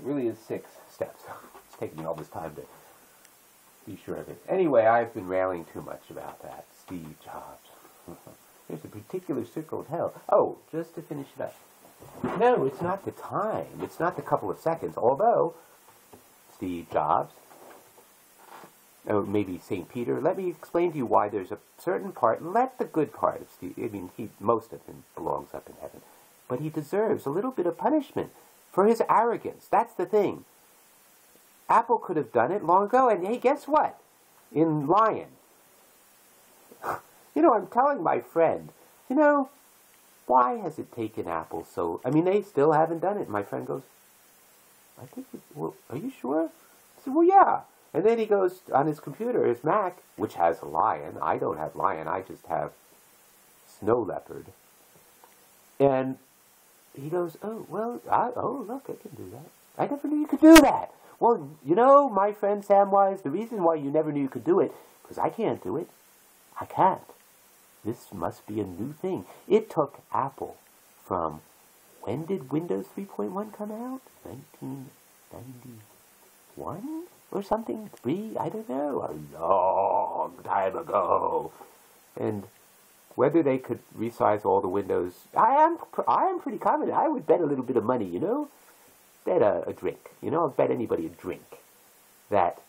really is 6 steps. It's taken me all this time to be sure of it. Anyway, I've been railing too much about that. Steve Jobs. There's a particular circle of hell. Oh, just to finish it up. No, it's not the time. It's not the couple of seconds. Although, Steve Jobs, oh, maybe St. Peter, let me explain to you why there's a certain part, let the good part of Steve, I mean, most of him belongs up in heaven, but he deserves a little bit of punishment for his arrogance. That's the thing. Apple could have done it long ago, and hey, guess what? In Lion. You know, I'm telling my friend, you know, why has it taken Apple so... I mean, they still haven't done it. My friend goes, I think, well, are you sure? I said, well, yeah. And then he goes on his computer, his Mac, which has a Lion. I don't have Lion. I just have Snow Leopard. And he goes, oh, well, oh, look, I can do that. I never knew you could do that. Well, you know, my friend Samwise, the reason why you never knew you could do it, because I can't do it. I can't. This must be a new thing. It took Apple from, when did Windows 3.1 come out? 1991 or something? 3? I don't know. A long time ago. And whether they could resize all the windows, I am pretty confident. I would bet a little bit of money, you know? Bet a drink. You know, I'll bet anybody a drink. That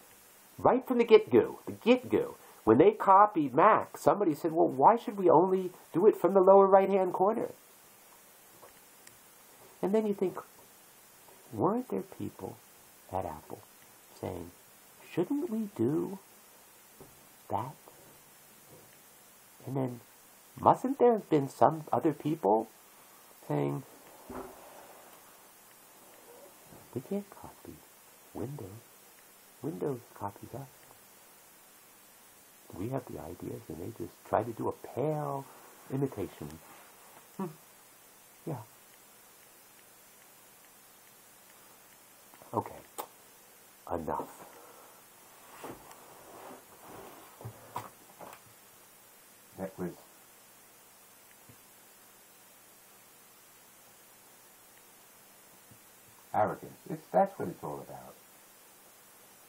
right from the get-go, when they copied Mac, somebody said, well, why should we only do it from the lower right-hand corner? And then you think, weren't there people at Apple saying, shouldn't we do that? And then, mustn't there have been some other people saying, we can't copy Windows. Windows copies us. We have the ideas, and they just try to do a pale imitation. Yeah. Okay. Enough. That was arrogance. That's what it's all about.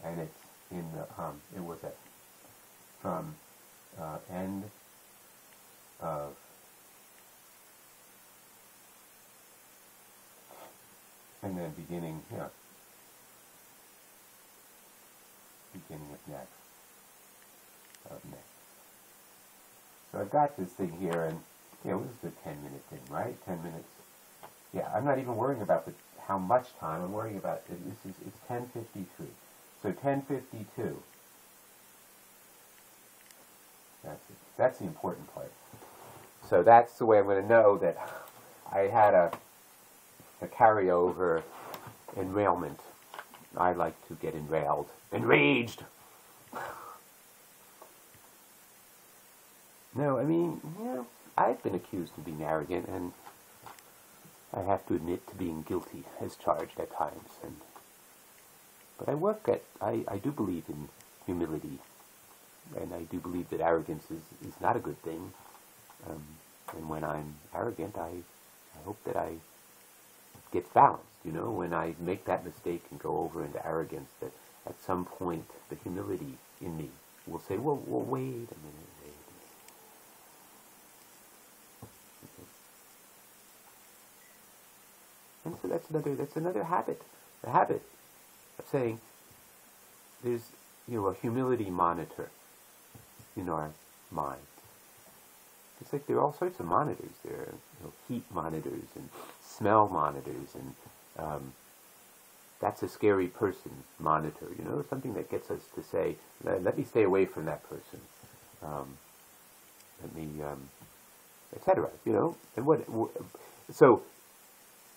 And it's in the it was from end of and then beginning beginning of next So I've got this thing here, and this is a 10-minute thing, right? 10 minutes. Yeah, I'm not even worrying about how much time. I'm worrying about it's 10:53. So 10:52. That's the important part. So that's the way I'm going to know that I had a carryover enrailment. I like to get enraged. No, I mean, I've been accused of being arrogant, and I have to admit to being guilty as charged at times. But I do believe in humility. And I do believe that arrogance is not a good thing. And when I'm arrogant, I hope that I get balanced. When I make that mistake and go over into arrogance, that at some point the humility in me will say, well, wait a minute, And so that's another habit. The habit of saying there's a humility monitor in our minds. It's like there are all sorts of monitors. There are heat monitors and smell monitors, and that's a scary person monitor. Something that gets us to say, let me stay away from that person. Let me, etc. And so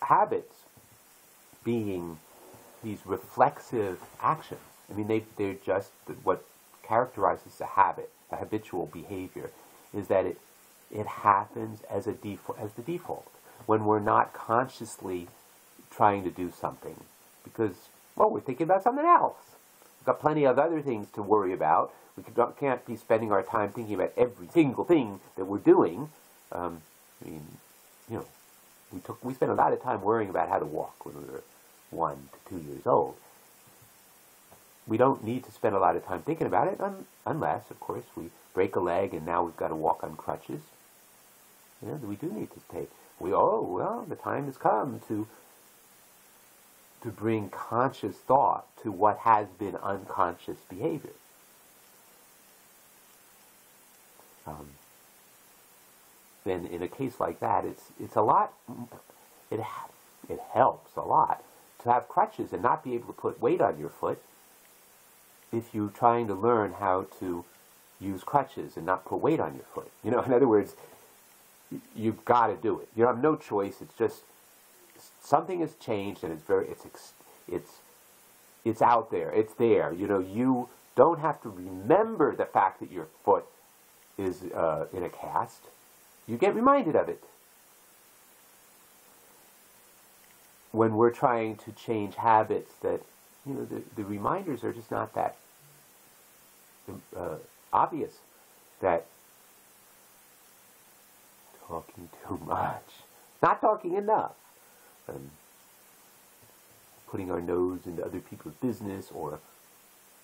habits being these reflexive actions. I mean, they're just what characterizes a habit, a habitual behavior, is that it happens as the default when we're not consciously trying to do something because, well, we're thinking about something else. We've got plenty of other things to worry about. We can't be spending our time thinking about every single thing that we're doing. We spent a lot of time worrying about how to walk when we were 1 to 2 years old. We don't need to spend a lot of time thinking about it, unless, of course, we break a leg and now we've got to walk on crutches. You know, we do need to take. Well, the time has come to bring conscious thought to what has been unconscious behavior. Then in a case like that, it's a lot. It helps a lot to have crutches and not be able to put weight on your foot if you're trying to learn how to use crutches and not put weight on your foot. You know, in other words, you've got to do it. You have no choice. It's just something has changed, and it's out there. It's there. You know, you don't have to remember the fact that your foot is in a cast. You get reminded of it. When we're trying to change habits that, you know, the reminders are just not that obvious. That talking too much, not talking enough, putting our nose into other people's business, or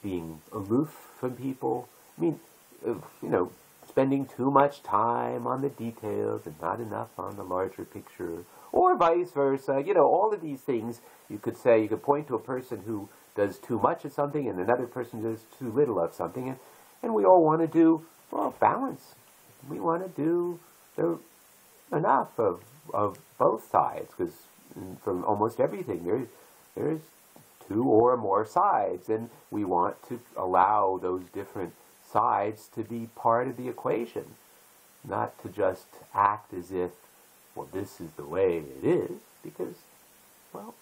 being aloof from people. I mean, you know, spending too much time on the details and not enough on the larger picture, or vice versa. You know, all of these things, you could say, you could point to a person who does too much of something and another person does too little of something, and we all want to do, well, balance. We want to do enough of both sides, because from almost everything there's two or more sides, and we want to allow those different sides to be part of the equation, not to just act as if, well, this is the way it is, because, well,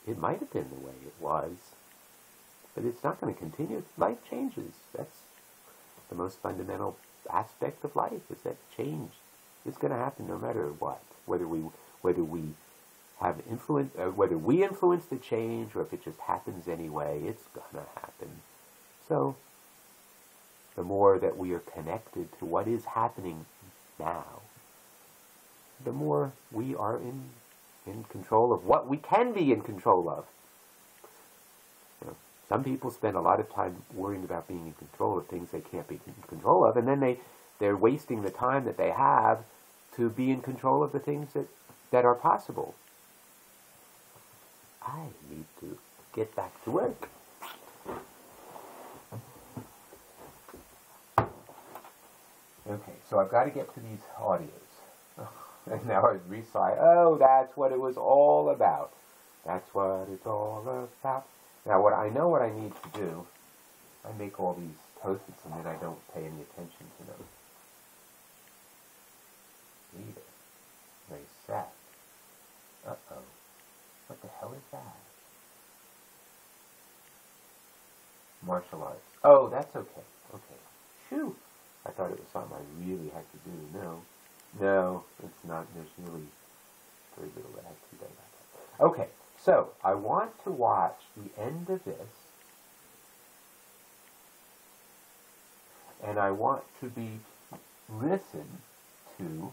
it might have been the way it was, but it's not going to continue. Life changes. That's the most fundamental aspect of life, is that change is going to happen no matter what, whether we have influence, whether we influence the change, or if it just happens anyway. It's going to happen. So the more that we are connected to what is happening now, the more we are in control of what we can be in control of. You know, some people spend a lot of time worrying about being in control of things they can't be in control of, and then they're wasting the time that they have to be in control of the things that are possible. I need to get back to work. Okay, so I've got to get to these audios. And now I recite, oh, that's what it was all about. That's what it's all about. Now, I know what I need to do. I make all these post-its and then I don't pay any attention to them. Either. Very sad. Uh-oh. What the hell is that? Martial arts. Oh, that's okay. Okay. Phew. I thought it was something I really had to do. No, it's not. There's really very little that has to be done about that. Okay, so I want to watch the end of this, and I want to listen to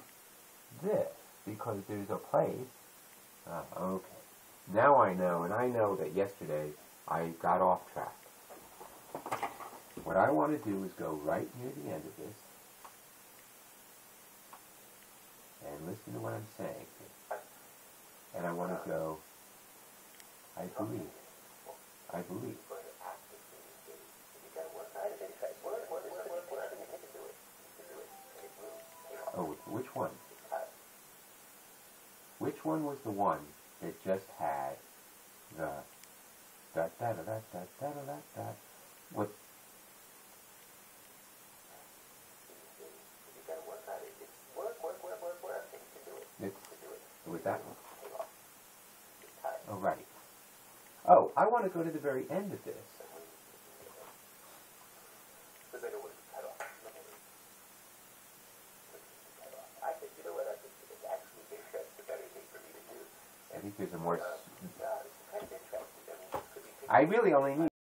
this, because there's a place. Okay, now I know, and I know that yesterday I got off track. What I want to do is go right near the end of this and listen to what I'm saying. And I want to go, I believe. Oh, which one? Which one was the one that just had the da-da-da-da-da-da-da-da? What? It was that one. Oh, right. Oh, I want to go to the very end of this. I think there's a more... I really only need...